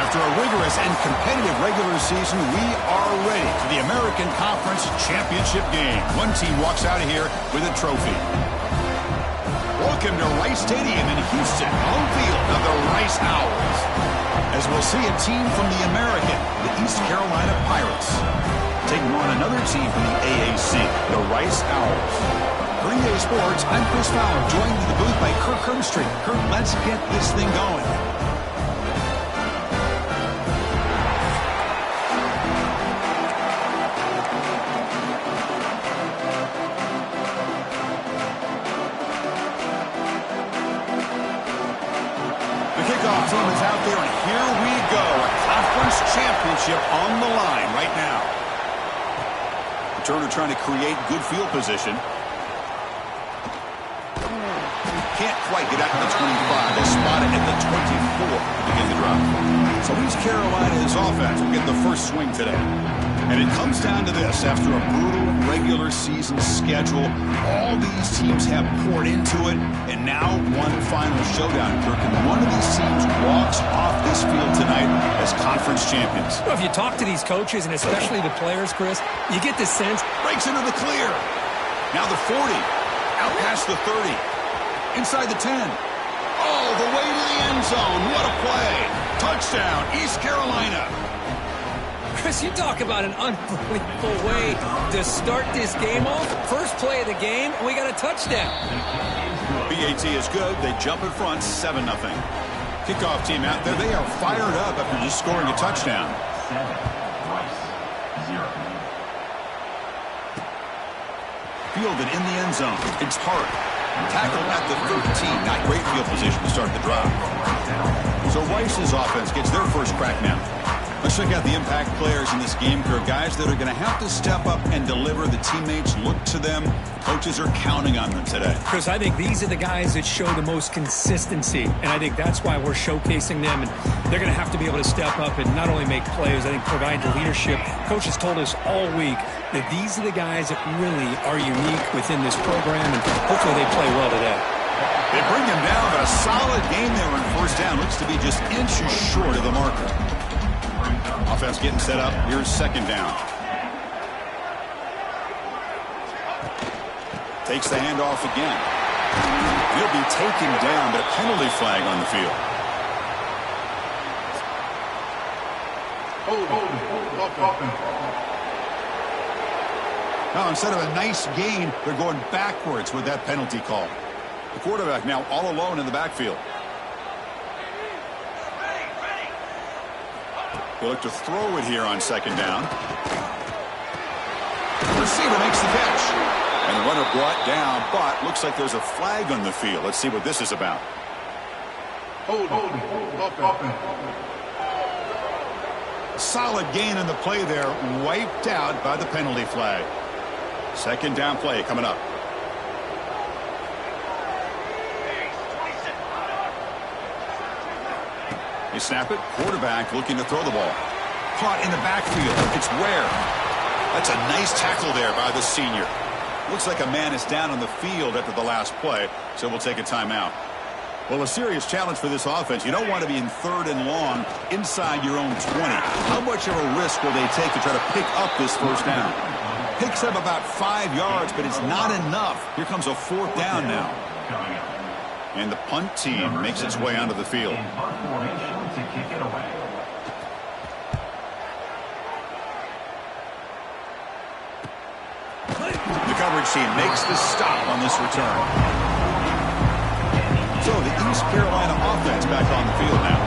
After a rigorous and competitive regular season, we are ready for the American Conference Championship game. One team walks out of here with a trophy. Welcome to Rice Stadium in Houston, home field of the Rice Owls. As we'll see a team from the American, the East Carolina Pirates, taking on another team from the AAC, the Rice Owls. For EA Sports, I'm Chris Fowler, joined in the booth by Kirk Herbstreit. Kirk, let's get this thing going. Team is out there, and here we go. A conference championship on the line right now. Turner trying to create good field position. Can't quite get out to the 25. They spot it at the 24 to begin the drive. So East Carolina's offense will get the first swing today. And it comes down to this. After a brutal regular season schedule, all these teams have poured into it, and now one final showdown. Kirk, and one of these teams walks off this field tonight as conference champions. Well, if you talk to these coaches, and especially the players, Chris, you get the sense. Breaks into the clear. Now the 40. Out past the 30. Inside the 10. All the way to the end zone. What a play. Touchdown, East Carolina. Chris, you talk about an unbelievable way to start this game off. First play of the game, and we got a touchdown. BAT is good. They jump in front, 7-0. Kickoff team out there. They are fired up after just scoring a touchdown. Fielded in the end zone. It's Hart. Tackled at the 13. Not great field position to start the drive. So Rice's offense gets their first crack now. Let's check out the impact players in this game, Kirk. Guys that are going to have to step up and deliver. The teammates look to them. Coaches are counting on them today. Chris, I think these are the guys that show the most consistency, and I think that's why we're showcasing them. And they're going to have to be able to step up and not only make plays, I think provide the leadership. Coaches told us all week that these are the guys that really are unique within this program, and hopefully they play well today. They bring him down, but a solid game there in first down. Looks to be just inches short of the marker. Offense getting set up. Here's second down. Takes the handoff again. He'll be taken down, but a penalty flag on the field. Now, instead of a nice gain, they're going backwards with that penalty call. The quarterback now all alone in the backfield. They look to throw it here on second down. The receiver makes the catch. And the runner brought down, but looks like there's a flag on the field. Let's see what this is about. Solid gain in the play there, wiped out by the penalty flag. Second down play coming up. They snap it. Quarterback looking to throw the ball. Caught in the backfield. It's Ware. That's a nice tackle there by the senior. Looks like a man is down on the field after the last play, so we'll take a timeout. Well, a serious challenge for this offense. You don't want to be in third and long inside your own 20. How much of a risk will they take to try to pick up this first down? Picks up about 5 yards, but it's not enough. Here comes a fourth down now. And the punt team makes its way onto the field. The coverage team makes the stop on this return. So the East Carolina offense back on the field now.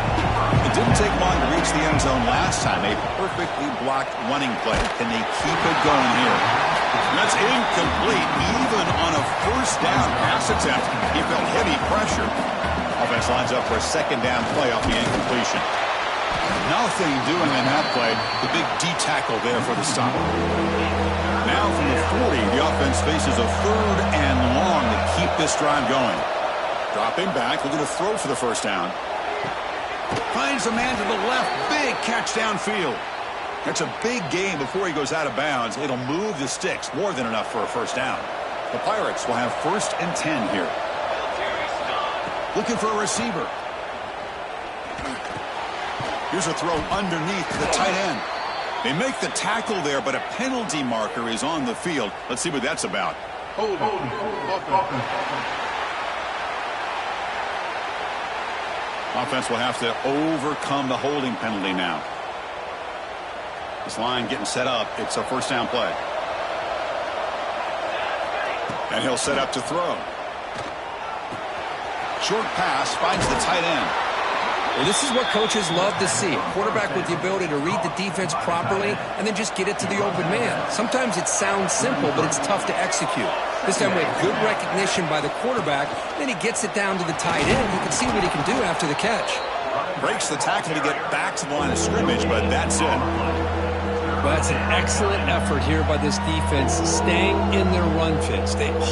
It didn't take long to reach the end zone last time. A perfectly blocked running play. Can they keep it going here? That's incomplete. Even on a first down pass attempt, he felt heavy pressure. Offense lines up for a second down play off the incompletion. Nothing doing in that play. The big D tackle there for the stop. Now from the 40, the offense faces a third and long to keep this drive going. Dropping back, looking to throw for the first down. Finds a man to the left. Big catch downfield. That's a big gain before he goes out of bounds. It'll move the sticks. More than enough for a first down. The Pirates will have 1st and 10 here. Looking for a receiver. Here's a throw underneath the tight end. They make the tackle there, but a penalty marker is on the field. Let's see what that's about. Offense will have to overcome the holding penalty now. This line getting set up. It's a first down play. And he'll set up to throw. Short pass finds the tight end. Well, this is what coaches love to see. A quarterback with the ability to read the defense properly and then just get it to the open man. Sometimes it sounds simple, but it's tough to execute. This time we have good recognition by the quarterback. Then he gets it down to the tight end. You can see what he can do after the catch. Breaks the tackle to get back to the line of scrimmage, but that's it. Well, that's an excellent effort here by this defense, staying in their run fit,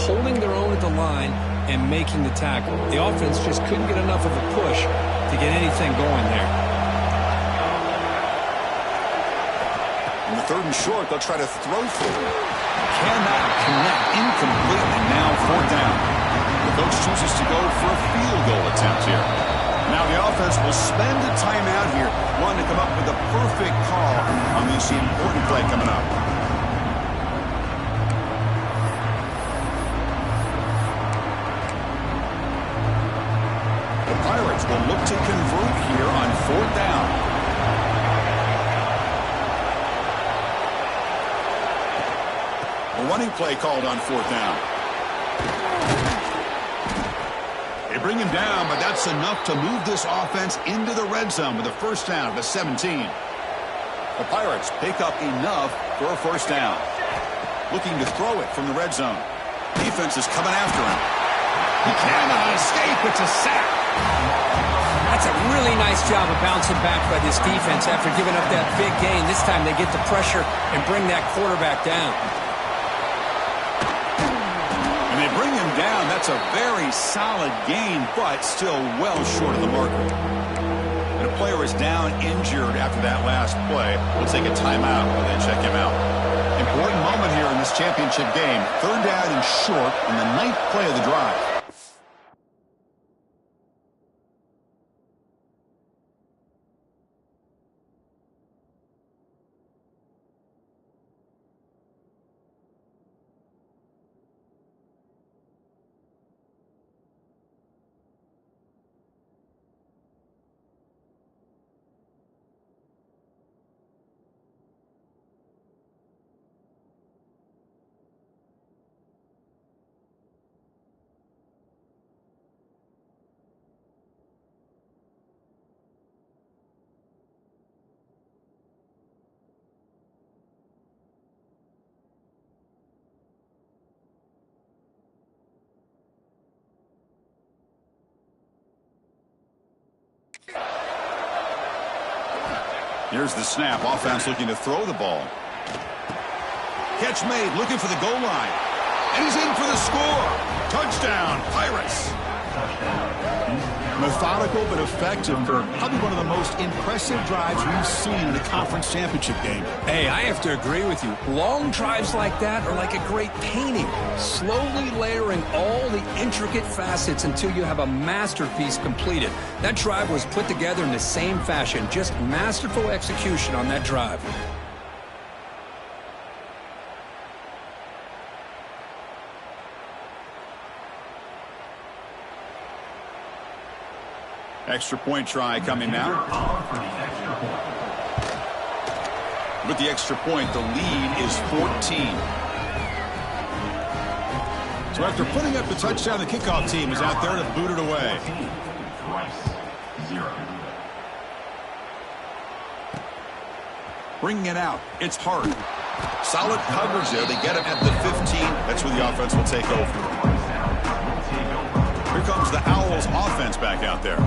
holding their own at the line and making the tackle. The offense just couldn't get enough of a push to get anything going there. In the third and short, they'll try to throw through. Cannot connect, incomplete, and now fourth down. The coach chooses to go for a field goal attempt here. Now the offense will spend a timeout here, wanting to come up with a perfect call on this important play coming up. The Pirates will look to convert here on fourth down. A running play called on fourth down. They bring him down, but that's enough to move this offense into the red zone with a first down at the 17. The Pirates pick up enough for a first down. Looking to throw it from the red zone. Defense is coming after him. He cannot escape. It's a sack. That's a really nice job of bouncing back by this defense after giving up that big gain. This time they get the pressure and bring that quarterback down. They bring him down. That's a very solid gain, but still well short of the marker. And a player is down injured after that last play. We'll take a timeout and then check him out. Important moment here in this championship game. Third down and short on the 9th play of the drive. Here's the snap. Offense looking to throw the ball. Catch made, looking for the goal line. And he's in for the score. Touchdown, Pirates. Methodical but effective, Kirk. Probably one of the most impressive drives we've seen in a conference championship game. Hey, I have to agree with you. Long drives like that are like a great painting. Slowly layering all the intricate facets until you have a masterpiece completed. That drive was put together in the same fashion. Just masterful execution on that drive. Extra point try coming now. With the extra point, the lead is 14. So after putting up the touchdown, the kickoff team is out there to boot it away. Bringing it out. It's hard. Solid coverage there. They get him at the 15. That's where the offense will take over. Here comes the Owls offense back out there.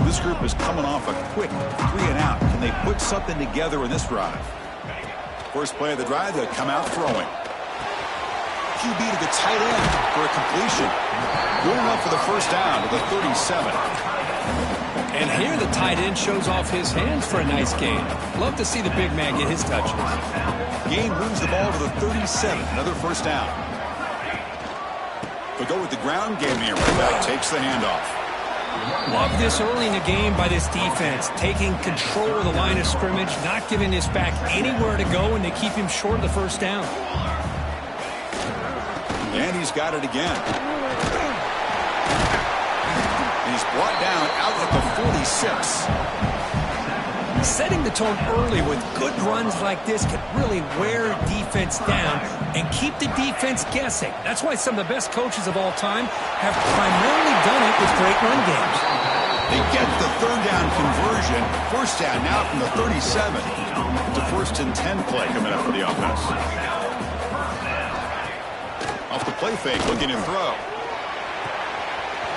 This group is coming off a quick 3-and-out. Can they put something together in this drive? First play of the drive, they'll come out throwing. QB to the tight end for a completion. Good enough for the first down to the 37. And here the tight end shows off his hands for a nice gain. Love to see the big man get his touches. Gain moves the ball to the 37. Another first down. They'll go with the ground game here. Right back takes the handoff. Love this early in the game by this defense, taking control of the line of scrimmage, not giving this back anywhere to go, and they keep him short of the first down. And he's got it again. He's brought down out at the 46. Setting the tone early with good runs like this can really wear defense down and keep the defense guessing. That's why some of the best coaches of all time have primarily done it with great run games. They get the third down conversion. First down now from the 37. It's a 1st and 10 play coming up for the offense. Off the play fake, looking to throw.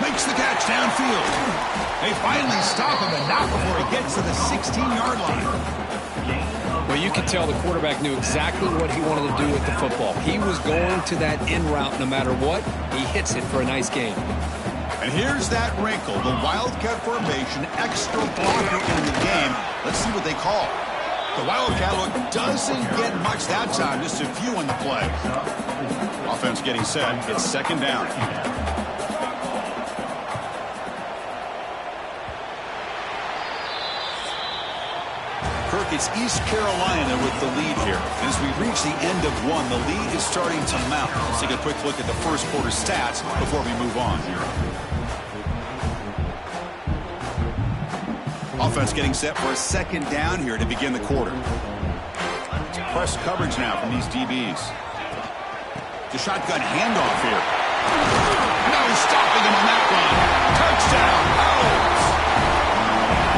Makes the catch downfield. They finally stop him, and not before he gets to the 16-yard line. Well, you could tell the quarterback knew exactly what he wanted to do with the football. He was going to that in route no matter what. He hits it for a nice gain. And here's that wrinkle, the Wildcat formation, extra blocker in the game. Let's see what they call. The Wildcat look doesn't get much that time, just a few on the play. Offense getting set. It's 2nd down. It's East Carolina with the lead here. As we reach the end of one, the lead is starting to mount. Let's take a quick look at the first quarter stats before we move on. Offense getting set for a 2nd down here to begin the quarter. Press coverage now from these DBs. The shotgun handoff here. No stopping him on that run. Touchdown, Owls!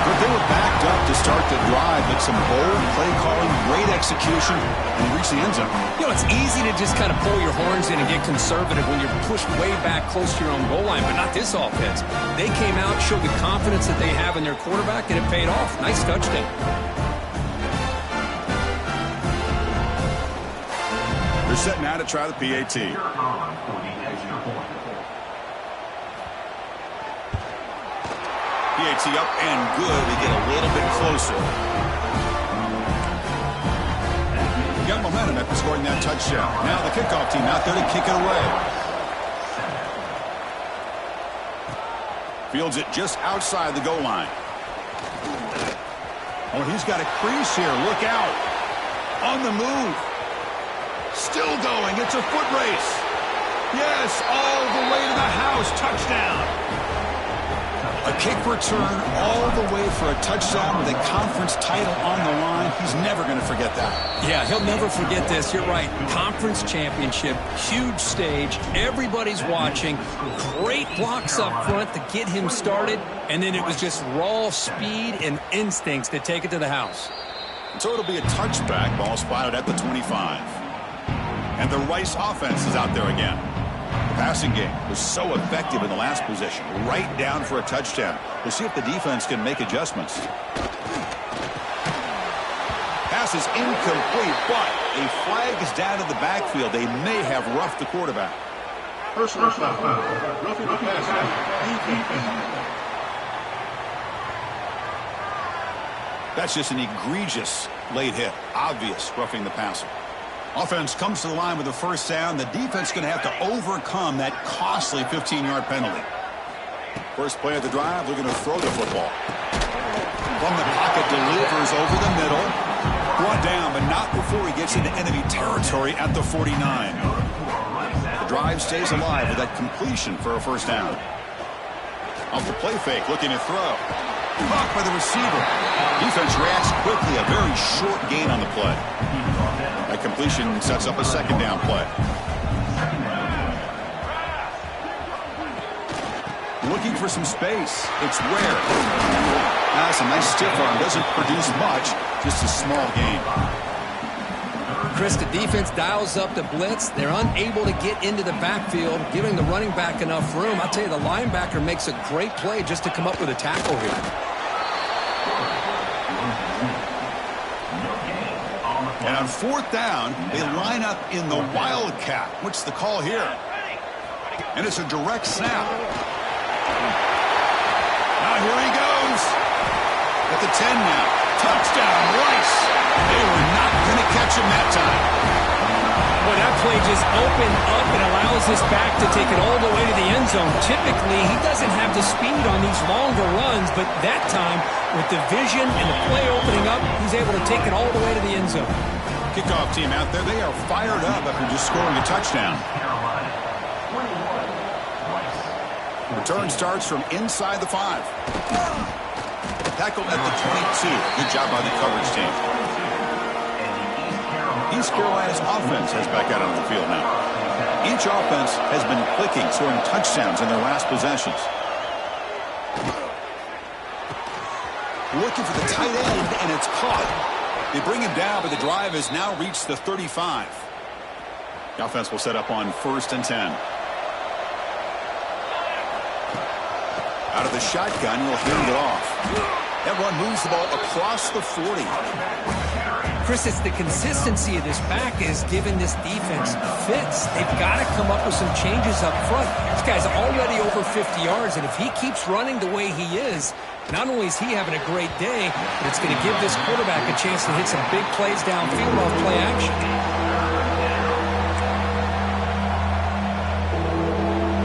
But they were backed up to start the drive, but some bold play calling, great execution, and they reached the end zone. You know, it's easy to just kind of pull your horns in and get conservative when you're pushed way back close to your own goal line, but not this offense. They came out, showed the confidence that they have in their quarterback, and it paid off. Nice touchdown. They're set now to try the PAT. PAT up and good. They get a little bit closer. Got momentum after scoring that touchdown. Now the kickoff team out there to kick it away. Fields it just outside the goal line. Oh, he's got a crease here. Look out. On the move. Still going. It's a foot race. Yes, all the way to the house. Touchdown. A kick return all the way for a touchdown with a conference title on the line. He's never going to forget that. Yeah, he'll never forget this. You're right. Conference championship, huge stage. Everybody's watching. Great blocks up front to get him started. And then it was just raw speed and instincts to take it to the house. So it'll be a touchback. Ball spotted at the 25. And the Rice offense is out there again. The passing game was so effective in the last possession, right down for a touchdown. We'll see if the defense can make adjustments. Pass is incomplete, but a flag is down in the backfield. They may have roughed the quarterback. Personal foul. Roughing the passer. That's just an egregious late hit. Obvious roughing the passer. Offense comes to the line with the first down. The defense going to have to overcome that costly 15-yard penalty. First play of the drive, they're going to throw the football. From the pocket, delivers over the middle. Brought down, but not before he gets into enemy territory at the 49. The drive stays alive with that completion for a first down. Off the play fake, looking to throw. Blocked by the receiver. Defense reacts quickly, a very short gain on the play. That completion sets up a second down play. Looking for some space. It's rare. That's a nice stiff arm. Doesn't produce much. Just a small gain. Chris, the defense dials up the blitz. They're unable to get into the backfield, giving the running back enough room. I'll tell you, the linebacker makes a great play just to come up with a tackle here. And on fourth down, they line up in the Wildcat. What's the call here? And it's a direct snap. Now here he goes. At the 10 now. Touchdown, Rice. They were not going to catch him that time. Well, that play just opened up and allows this back to take it all the way to the end zone. Typically, he doesn't have the speed on these longer runs, but that time, with the vision and the play opening up, he's able to take it all the way to the end zone. Kickoff team out there, they are fired up after just scoring a touchdown. Return starts from inside the 5. Tackle at the 22. Good job by the coverage team. East Carolina's offense has back out on the field now. Each offense has been clicking, scoring touchdowns in their last possessions. Looking for the tight end, and it's caught. They bring him down, but the drive has now reached the 35. The offense will set up on 1st and 10. Out of the shotgun, he'll hand it off. That run moves the ball across the 40. Chris, it's the consistency of this back is giving this defense fits. They've got to come up with some changes up front. This guy's already over 50 yards, and if he keeps running the way he is, not only is he having a great day, but it's going to give this quarterback a chance to hit some big plays downfield off play action.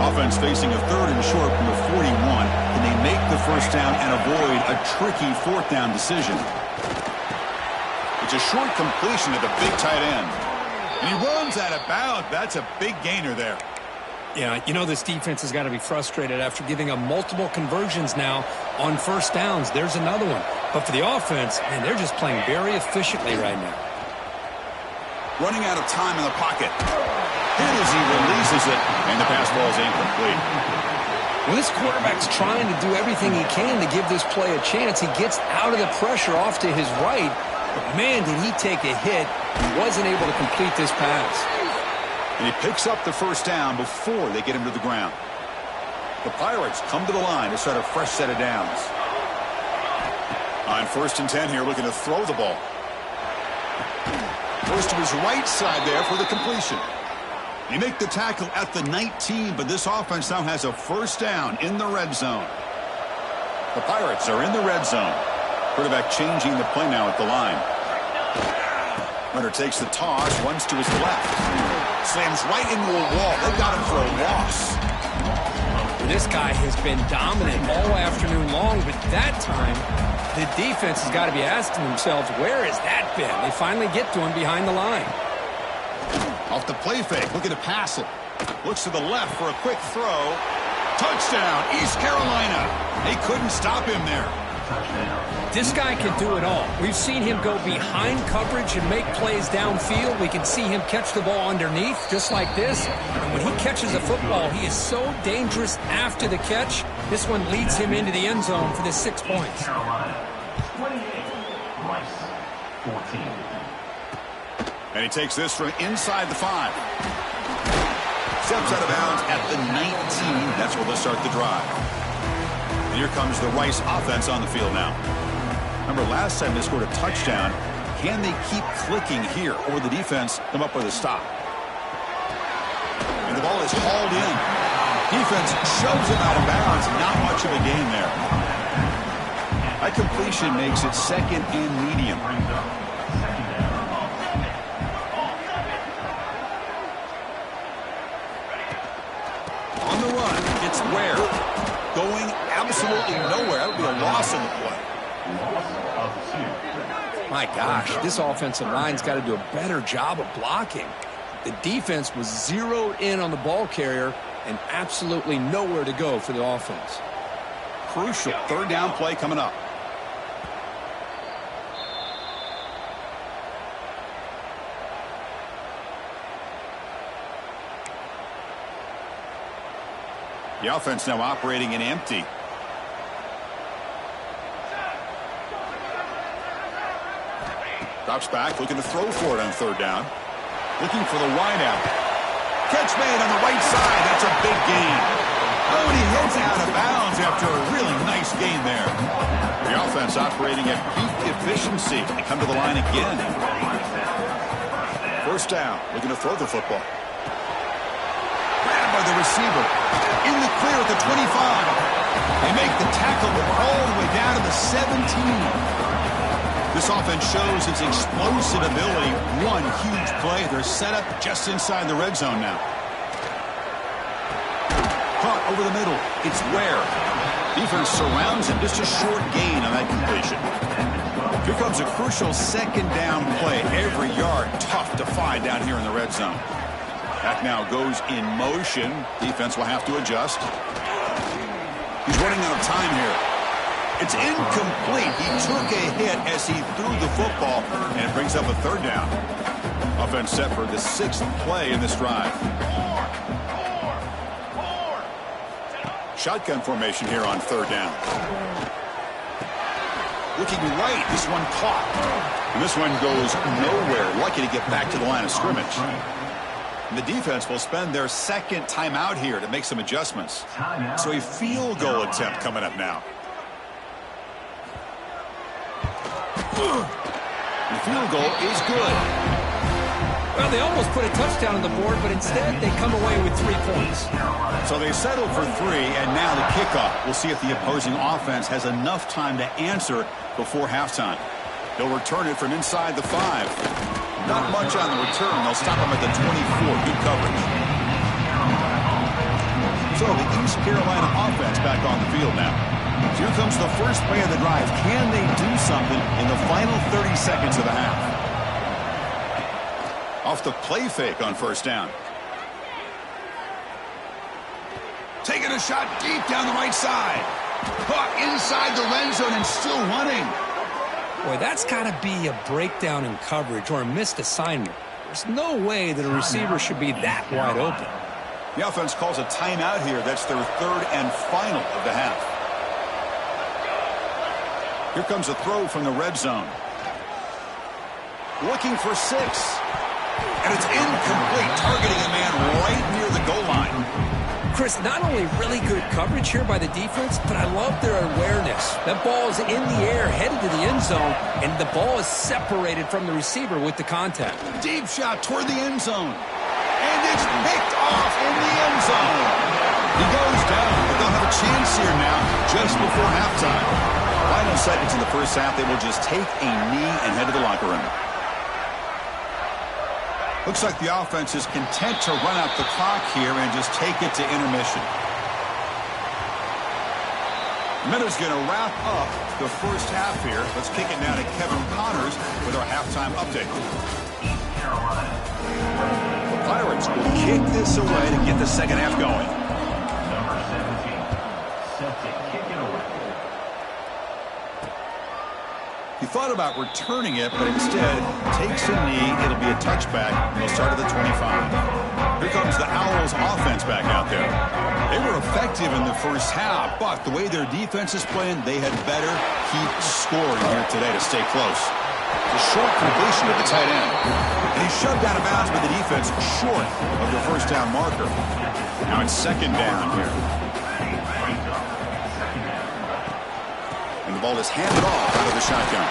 Offense facing a 3rd and short from the 41. Can they make the first down and avoid a tricky 4th down decision? It's a short completion to the big tight end. And he runs out of bounds. That's a big gainer there. Yeah, you know this defense has got to be frustrated after giving them multiple conversions now on 1st downs. There's another one. But for the offense, man, they're just playing very efficiently right now. Running out of time in the pocket. Hit as he releases it, and the pass ball is incomplete. Well, this quarterback's trying to do everything he can to give this play a chance. He gets out of the pressure off to his right, but man, did he take a hit. He wasn't able to complete this pass. And he picks up the first down before they get him to the ground. The Pirates come to the line to start a fresh set of downs. On 1st and 10 here, looking to throw the ball. Goes to his right side there for the completion. They make the tackle at the 19, but this offense now has a first down in the red zone. The Pirates are in the red zone. Quarterback changing the play now at the line. Runner takes the toss, runs to his left. Slams right into a wall. They've got him for a loss. This guy has been dominant all afternoon long, but that time, the defense has got to be asking themselves, where has that been? They finally get to him behind the line. Off the play fake, looking to pass it. Looks to the left for a quick throw. Touchdown, East Carolina. They couldn't stop him there. This guy can do it all. We've seen him go behind coverage and make plays downfield. We can see him catch the ball underneath, just like this. And when he catches a football, he is so dangerous after the catch. This one leads him into the end zone for the 6 points. 28, Rice, 14. And he takes this from inside the 5. Steps out of bounds at the 19. That's where they'll start the drive. And here comes the Rice offense on the field now. Remember, last time they scored a touchdown. Can they keep clicking here, or will the defense come up with a stop? And the ball is hauled in. Defense shoves him out of bounds. Not much of a gain there. That completion makes it 2nd and medium. On the run, it's Ware. Going absolutely nowhere. That would be a loss in the play. My gosh, this offensive line's got to do a better job of blocking. The defense was zeroed in on the ball carrier and absolutely nowhere to go for the offense. Crucial 3rd down play coming up. The offense now operating in empty. Drops back, looking to throw for it on 3rd down. Looking for the wideout. Catch made on the right side. That's a big gain. Oh, and he heads out of bounds after a really nice gain there. The offense operating at peak efficiency. They come to the line again. 1st down, looking to throw the football. Grabbed by the receiver. In the clear at the 25. They make the tackle all the way down to the 17. The This offense shows its explosive ability. One huge play. They're set up just inside the red zone now. Caught over the middle. It's Ware. Defense surrounds him. Just a short gain on that completion. Here comes a crucial second down play. Every yard tough to find down here in the red zone. That now goes in motion. Defense will have to adjust. He's running out of time here. It's incomplete. He took a hit as he threw the football, and it brings up a third down. Offense set for the 6th play in this drive. Shotgun formation here on third down. Looking right, this one caught. And this one goes nowhere. Lucky to get back to the line of scrimmage. And the defense will spend their second timeout here to make some adjustments. So a field goal attempt coming up now. The field goal is good. Well, they almost put a touchdown on the board, but instead they come away with 3 points. So they settled for 3, and now the kickoff. We'll see if the opposing offense has enough time to answer before halftime. They'll return it from inside the 5. Not much on the return. They'll stop him at the 24. Good coverage. So the East Carolina offense back on the field now. Here comes the first play of the drive. Can they do something in the final 30 seconds of the half? Off the play fake on first down. Taking a shot deep down the right side. Caught inside the red zone and still running. Boy, that's got to be a breakdown in coverage or a missed assignment. There's no way that a receiver should be that wide open. The offense calls a timeout here. That's their 3rd and final of the half. Here comes a throw from the red zone. Looking for 6. And it's incomplete, targeting a man right near the goal line. Chris, not only really good coverage here by the defense, but I love their awareness. That ball is in the air, headed to the end zone, and the ball is separated from the receiver with the contact. Deep shot toward the end zone. And it's picked off in the end zone. He goes down, but they'll have a chance here now just before halftime. Final seconds in the first half, they will just take a knee and head to the locker room. Looks like the offense is content to run out the clock here and just take it to intermission. Miller's going to wrap up the first half here. Let's kick it now to Kevin Connors with our halftime update. The Pirates will kick this away to get the second half going. Number 17, set to kick it away. He thought about returning it, but instead takes a knee. It'll be a touchback. They'll start at the 25. Here comes the Owls offense back out there. They were effective in the first half, but the way their defense is playing, they had better keep scoring here today to stay close. A short completion to the tight end. And he shoved out of bounds by the defense short of the first down marker. Now it's second down here. And the ball is handed off out of the shotgun.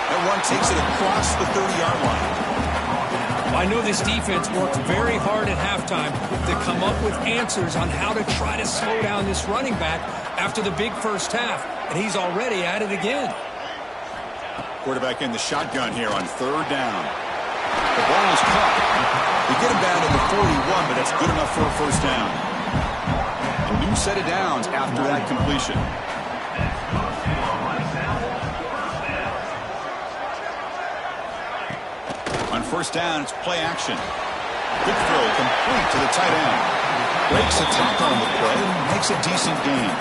That one takes it across the 30-yard line. I know this defense worked very hard at halftime to come up with answers on how to try to slow down this running back after the big first half, and he's already at it again. Quarterback in the shotgun here on third down. The ball is caught. They get him down to the 41, but that's good enough for a first down. A new set of downs after that completion. On first down, it's play action. Quick throw complete to the tight end. Breaks a tackle on the play and makes a decent gain.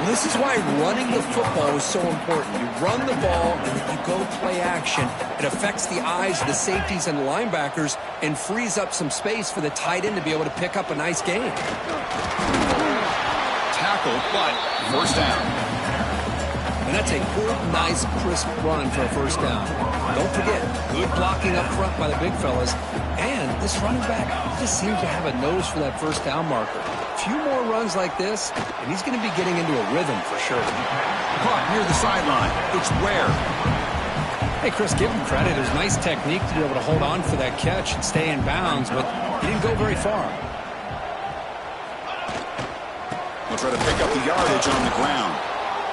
This is why running the football is so important. You run the ball and then you go play action. It affects the eyes of the safeties and linebackers and frees up some space for the tight end to be able to pick up a nice gain. Tackled, but first down. And that's a good, nice, crisp run for a first down. Don't forget, good blocking up front by the big fellas. And this running back just seems to have a nose for that first down marker. A few more runs like this, and he's going to be getting into a rhythm for sure. Caught near the sideline. It's Ware. Hey, Chris, give him credit. It was nice technique to be able to hold on for that catch and stay in bounds, but he didn't go very far. They'll try to pick up the yardage on the ground.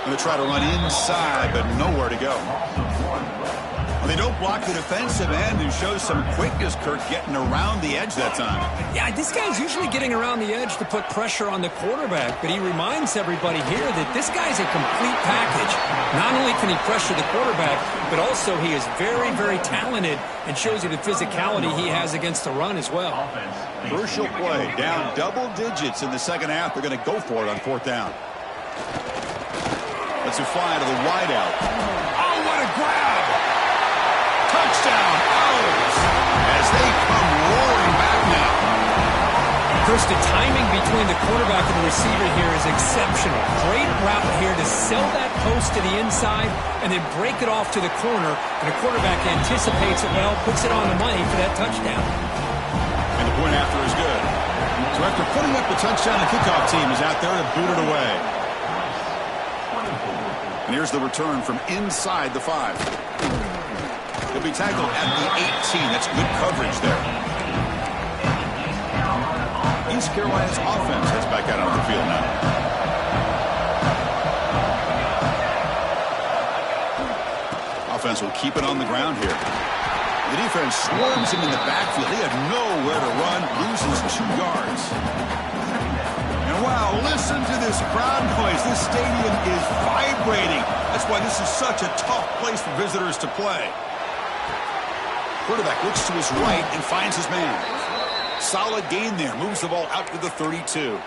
Going to try to run inside, but nowhere to go. They don't block the defensive end, who shows some quickness, Kirk, getting around the edge that time. Yeah, this guy's usually getting around the edge to put pressure on the quarterback, but he reminds everybody here that this guy's a complete package. Not only can he pressure the quarterback, but also he is very, very talented and shows you the physicality he has against the run as well. Crucial play, down double digits in the second half. They're going to go for it on fourth down. Let's fly to the wideout. Oh, what a grab! Touchdown, Owls, as they come roaring back now. Chris, the timing between the quarterback and the receiver here is exceptional. Great route here to sell that post to the inside and then break it off to the corner. And the quarterback anticipates it well, puts it on the money for that touchdown. And the point after is good. So after putting up the touchdown, the kickoff team is out there to boot it away. And here's the return from inside the 5. He'll be tackled at the 18. That's good coverage there. East Carolina's offense heads back out on the field now. Offense will keep it on the ground here. The defense swarms him in the backfield. He had nowhere to run, loses 2 yards. And wow, listen to this crowd noise. This stadium is vibrating. That's why this is such a tough place for visitors to play. Quarterback looks to his right and finds his man. Solid gain there. Moves the ball out to the 32. You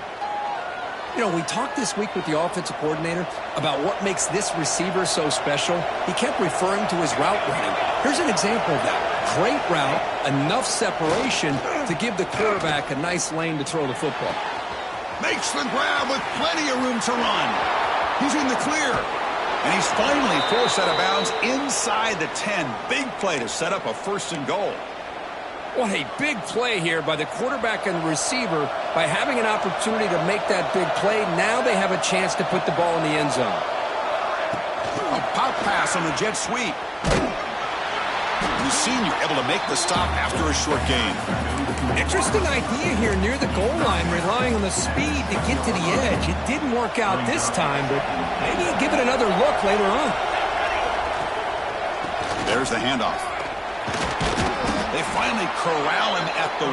know, we talked this week with the offensive coordinator about what makes this receiver so special. He kept referring to his route running. Here's an example of that. Great route, enough separation to give the quarterback a nice lane to throw the football. Makes the grab with plenty of room to run. He's in the clear. And he's finally forced out of bounds inside the 10. Big play to set up a 1st and goal. What a big play here by the quarterback and the receiver. By having an opportunity to make that big play, now they have a chance to put the ball in the end zone. A pop pass on the jet sweep. The senior able to make the stop after a short gain. Interesting idea here near the goal line, relying on the speed to get to the edge. It didn't work out this time, but maybe give it another look later on. There's the handoff. They finally corral him at the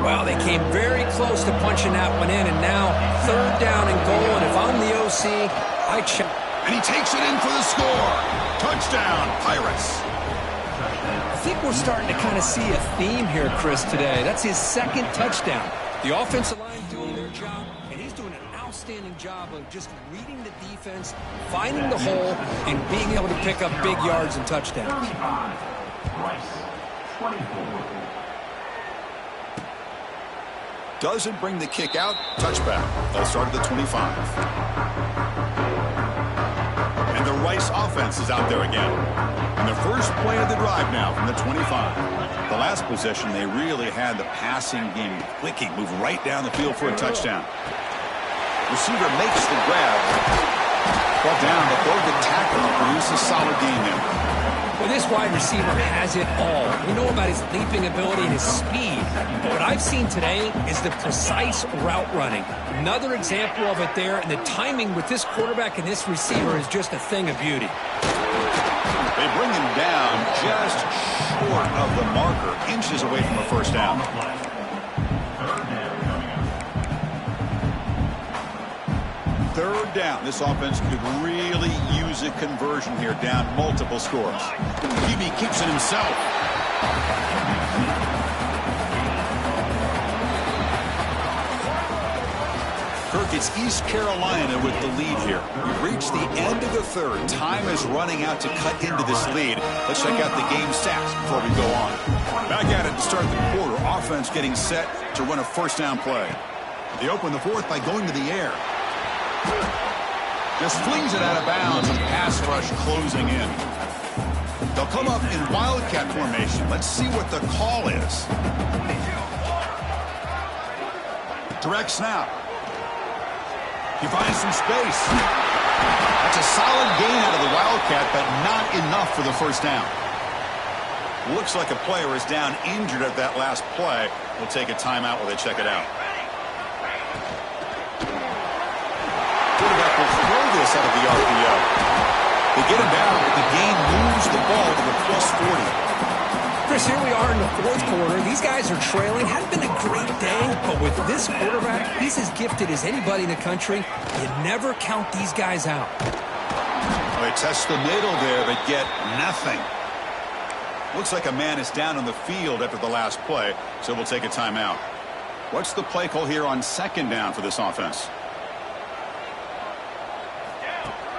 1. Well, they came very close to punching that one in, and now 3rd down and goal. And if I'm the OC, I check. And he takes it in for the score. Touchdown, Pirates. I think we're starting to kind of see a theme here, Chris, today. That's his 2nd touchdown. The offensive line doing their job, and he's doing an outstanding job of just reading the defense, finding the hole, and being able to pick up big yards and touchdowns. Doesn't bring the kick out. Touchback. They'll start at the 25. And the Rice offense is out there again. And the first play of the drive now from the 25. The last possession, they really had the passing game clicking. Move right down the field for a touchdown. Receiver makes the grab. Brought down, but broke the tackle and produced a solid gain there. Well, this wide receiver has it all. We know about his leaping ability and his speed. But what I've seen today is the precise route running. Another example of it there, and the timing with this quarterback and this receiver is just a thing of beauty. They bring him down just short of the marker, inches away from a 1st down. Third down. This offense could really use a conversion here, down multiple scores. QB keeps it himself. Kirk, it's East Carolina with the lead here. We've reached the end of the 3rd. Time is running out to cut into this lead. Let's check out the game stats before we go on. Back at it to start the quarter. Offense getting set to run a 1st down play. They open the 4th by going to the air. Just flings it out of bounds and pass rush closing in. They'll come up in wildcat formation. Let's see what the call is. Direct snap. He finds some space. That's a solid gain out of the wildcat, but not enough for the 1st down. Looks like a player is down injured at that last play. We'll take a timeout while they check it out. Quarterback will throw this out of the RPO. They get him down, but the game moves the ball to the +40. Chris, here we are in the fourth quarter. These guys are trailing. Hadn't been a great day, but with this quarterback, he's as gifted as anybody in the country. You never count these guys out. Well, they test the middle there, but get nothing. Looks like a man is down on the field after the last play, so we'll take a timeout. What's the play call here on second down for this offense?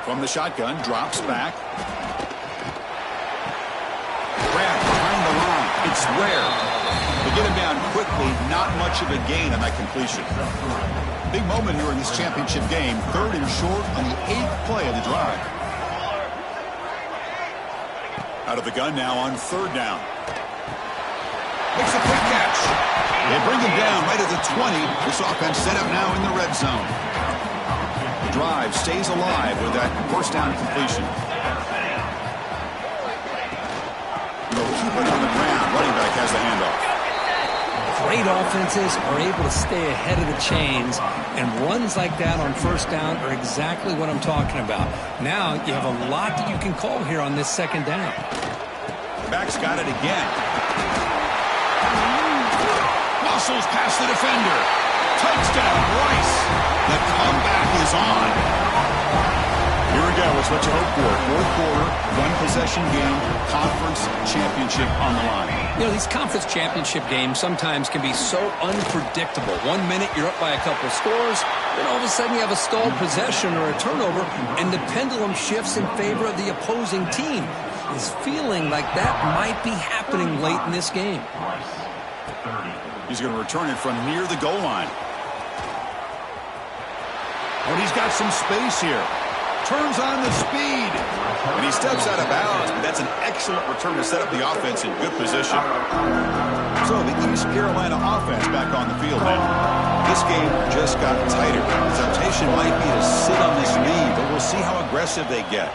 From the shotgun, drops back. Grab behind the line. It's rare. They get him down quickly. Not much of a gain on that completion. Big moment here in this championship game. 3rd and short on the 8th play of the drive. Out of the gun now on 3rd down. Makes a quick catch. They bring him down right at the 20. This offense set up now in the red zone. The drive stays alive with that 1st down completion. They'll keep it on the ground. Running back has the handoff. Great offenses are able to stay ahead of the chains, and runs like that on 1st down are exactly what I'm talking about. Now you have a lot that you can call here on this 2nd down. Back's got it again. Muscles past the defender. Touchdown, Rice. The comeback is on. Here we go. It's what you hope for. 4th quarter, 1-possession game, conference championship on the line. You know, these conference championship games sometimes can be so unpredictable. 1 minute you're up by a couple scores, then all of a sudden you have a stalled possession or a turnover, and the pendulum shifts in favor of the opposing team. It's feeling like that might be happening late in this game. He's going to return it from near the goal line. Oh, and he's got some space here. Turns on the speed. And he steps out of bounds, but that's an excellent return to set up the offense in good position. So the East Carolina offense back on the field now. This game just got tighter. The temptation might be to sit on this lead, but we'll see how aggressive they get.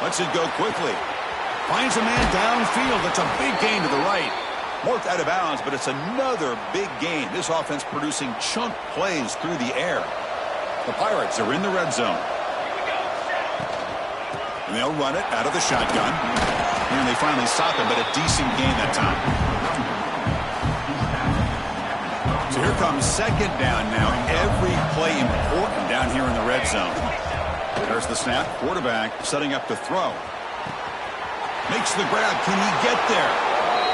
Lets it go quickly. Finds a man downfield. That's a big gain to the right. Worked out of bounds, but it's another big gain. This offense producing chunk plays through the air. The Pirates are in the red zone. And they'll run it out of the shotgun. And they finally stop him, but a decent gain that time. So here comes 2nd down now. Every play important down here in the red zone. There's the snap. Quarterback setting up to throw. Makes the grab. Can he get there?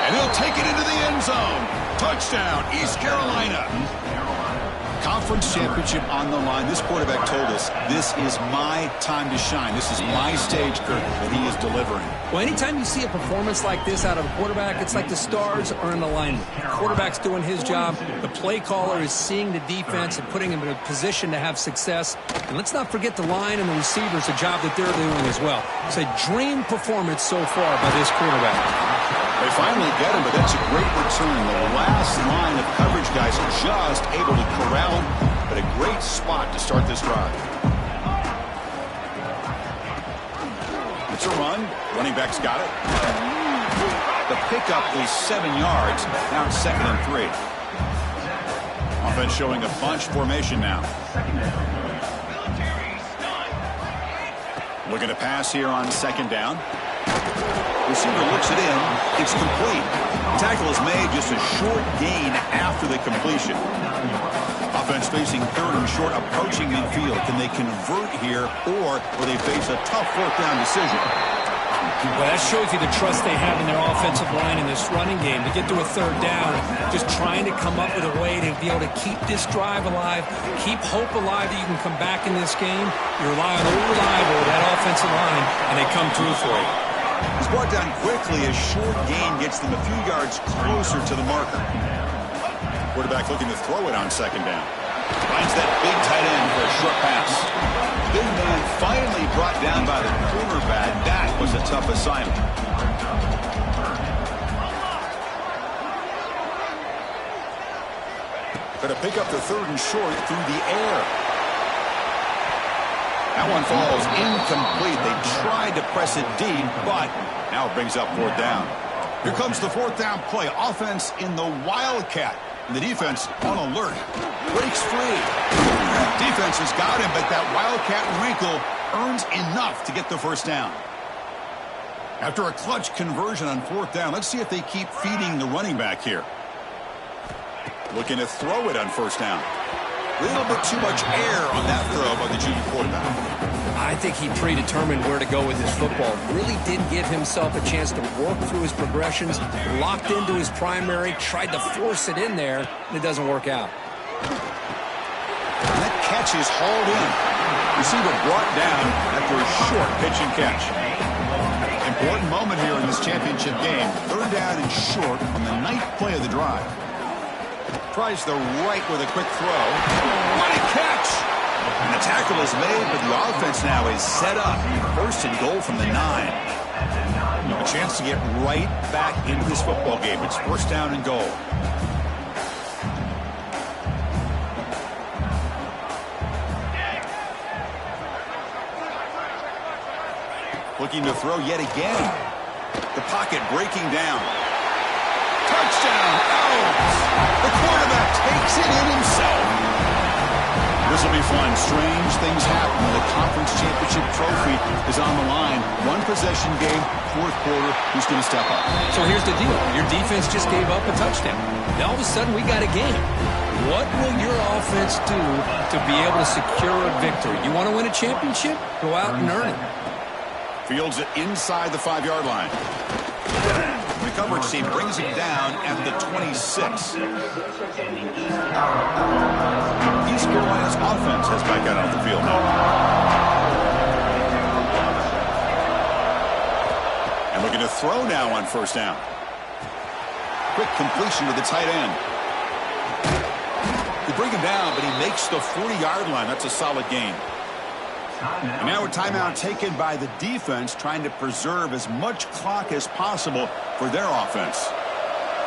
And he'll take it into the end zone. Touchdown, East Carolina. Conference championship on the line. This quarterback told us, this is my time to shine. This is my stage, Kirk, that he is delivering. Well, anytime you see a performance like this out of a quarterback, it's like the stars are in alignment. The quarterback's doing his job. The play caller is seeing the defense and putting him in a position to have success. And let's not forget the line and the receivers, the job that they're doing as well. It's a dream performance so far by this quarterback. They finally get him, but that's a great return. The last line of coverage guys just able to corral him, but a great spot to start this drive. It's a run. Running back's got it. The pickup is 7 yards. Now it's 2nd and 3. Offense showing a bunch formation now. Looking to pass here on 2nd down. Receiver looks it in. It's complete. Tackle is made, just a short gain after the completion. Offense facing 3rd and short, approaching midfield. Can they convert here, or will they face a tough 4th down decision? Well, that shows you the trust they have in their offensive line in this running game. To get to a 3rd down, just trying to come up with a way to be able to keep this drive alive, keep hope alive that you can come back in this game. You rely on the reliable, that offensive line, and they come through for you. He's brought down quickly. A short gain gets them a few yards closer to the marker. Quarterback looking to throw it on 2nd down. Finds that big tight end for a short pass. Big man finally brought down by the cornerback. That was a tough assignment. Going to pick up the 3rd and short through the air. That one falls incomplete. They tried to press it deep, but now it brings up 4th down. Here comes the 4th down play. Offense in the Wildcat. And the defense on alert. Breaks free. Defense has got him, but that Wildcat wrinkle earns enough to get the first down. After a clutch conversion on 4th down, let's see if they keep feeding the running back here. Looking to throw it on 1st down. A little bit too much air on that throw by the junior quarterback. I think he predetermined where to go with his football. Really didn't give himself a chance to work through his progressions, locked into his primary, tried to force it in there, and it doesn't work out. And that catch is hauled in. Receiver brought down after a short pitch and catch. Important moment here in this championship game. 3rd down and short on the 9th play of the drive. Tries the right with a quick throw. What a catch! And the tackle is made, but the offense now is set up. 1st and goal from the 9. A chance to get right back into this football game. It's 1st down and goal. Looking to throw yet again. The pocket breaking down. Touchdown! Out! The quarterback takes it in himself. This will be fun. Strange things happen when the conference championship trophy is on the line. 1 possession game, 4th quarter. Who's going to step up? So here's the deal. Your defense just gave up a touchdown. Now all of a sudden we got a game. What will your offense do to be able to secure a victory? You want to win a championship? Go out and earn it. Fields it inside the 5-yard line. The coverage team brings him down at the 26. East Carolina's offense has back out on the field now. And looking to throw now on 1st down. Quick completion to the tight end. They bring him down, but he makes the 40-yard line. That's a solid gain. And now a timeout taken by the defense, trying to preserve as much clock as possible for their offense.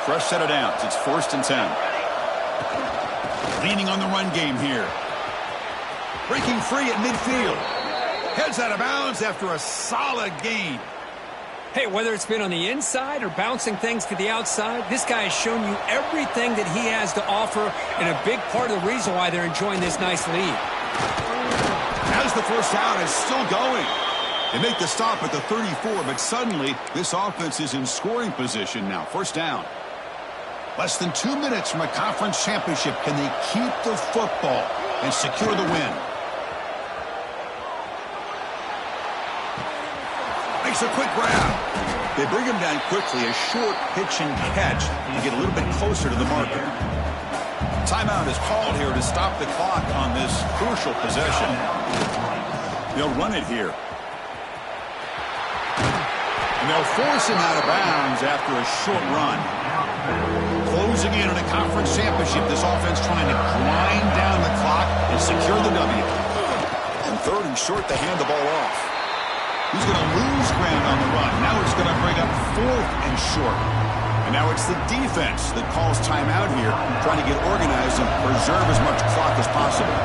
Fresh set of downs. It's 1st and 10. Leaning on the run game here. Breaking free at midfield. Heads out of bounds after a solid gain. Hey, whether it's been on the inside or bouncing things to the outside, this guy has shown you everything that he has to offer, and a big part of the reason why they're enjoying this nice lead. As the 1st down is still going. They make the stop at the 34, but suddenly this offense is in scoring position now. 1st down. Less than 2 minutes from a conference championship. Can they keep the football and secure the win? Makes a quick grab. They bring him down quickly. A short pitch and catch to get a little bit closer to the marker. Timeout is called here to stop the clock on this crucial possession. They'll run it here. And they'll force him out of bounds after a short run. Closing in on a conference championship, this offense trying to grind down the clock and secure the W. On 3rd and short, they hand the ball off. He's going to lose ground on the run. Now it's going to bring up 4th and short. And now it's the defense that calls timeout here, trying to get organized and preserve as much clock as possible.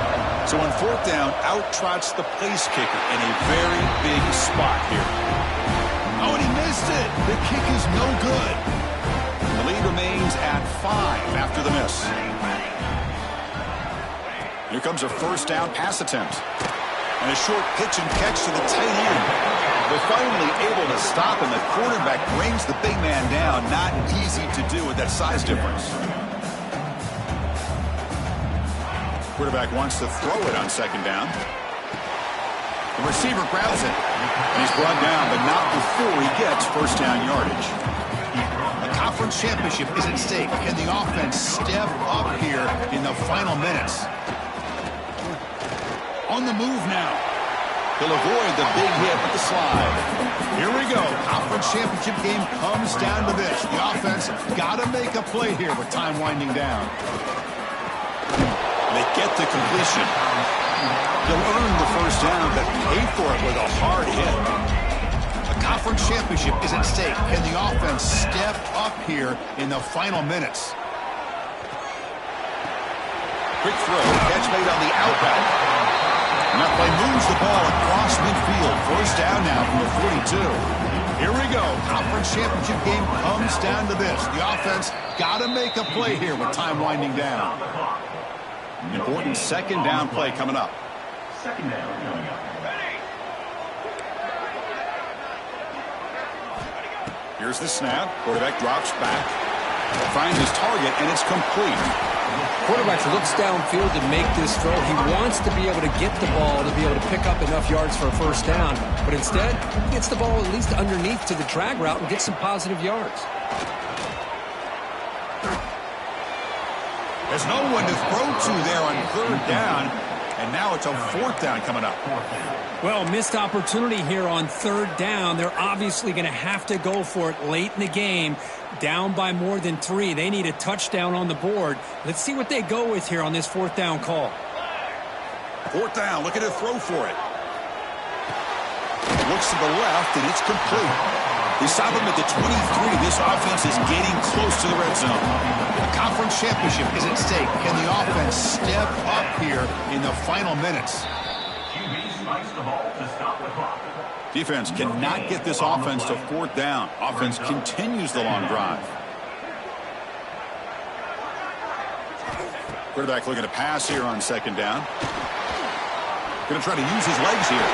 So on 4th down, out trots the place kicker in a very big spot here. Oh, and he missed it. The kick is no good. The lead remains at 5 after the miss. Here comes a 1st down pass attempt. And a short pitch and catch to the tight end. They're finally able to stop him. The quarterback brings the big man down. Not easy to do with that size difference. Quarterback wants to throw it on 2nd down. The receiver grabs it. And he's brought down, but not before he gets 1st down yardage. The conference championship is at stake. Can the offense step up here in the final minutes? On the move now. He'll avoid the big hit with the slide. Here we go. Conference championship game comes down to this. The offense got to make a play here with time winding down. They get the completion. They'll earn the 1st down, but pay for it with a hard hit. The conference championship is at stake. Can the offense step up here in the final minutes? Quick throw. Catch made on the out route. And that play moves the ball across midfield. 1st down now from the 42. Here we go. Conference championship game comes down to this. The offense got to make a play here with time winding down. Important second down play coming up. Second down coming up. Here's the snap. Quarterback drops back. Finds his target, and it's complete. Quarterback looks downfield to make this throw. He wants to be able to get the ball to be able to pick up enough yards for a first down. But instead, he gets the ball at least underneath to the drag route and gets some positive yards. There's no one to throw to there on third down. And now it's a fourth down coming up. Well, missed opportunity here on third down. They're obviously going to have to go for it late in the game. Down by more than 3. They need a touchdown on the board. Let's see what they go with here on this fourth down call. Fourth down, looking to throw for it. Looks to the left, and it's complete. They stop him at the 23. This offense is getting close to the red zone. The conference championship is at stake. Can the offense step up here in the final minutes? QB spikes the ball to stop the clock. Defense cannot get this offense to fourth down. Offense continues the long drive. Quarterback looking to pass here on second down. Going to try to use his legs here.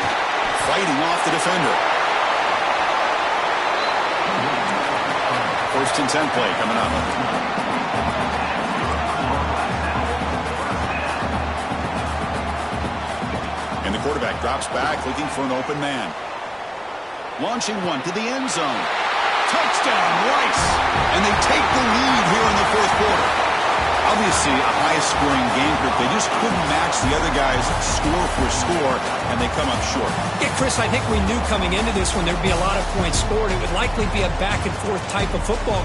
Fighting off the defender. First and 10 play coming up. And the quarterback drops back looking for an open man. Launching one to the end zone. Touchdown, Rice! And they take the lead here in the fourth quarter. Obviously, a high-scoring game group. They just couldn't match the other guys score for score, and they come up short. Yeah, Chris, I think we knew coming into this one there'd be a lot of points scored. It would likely be a back-and-forth type of football.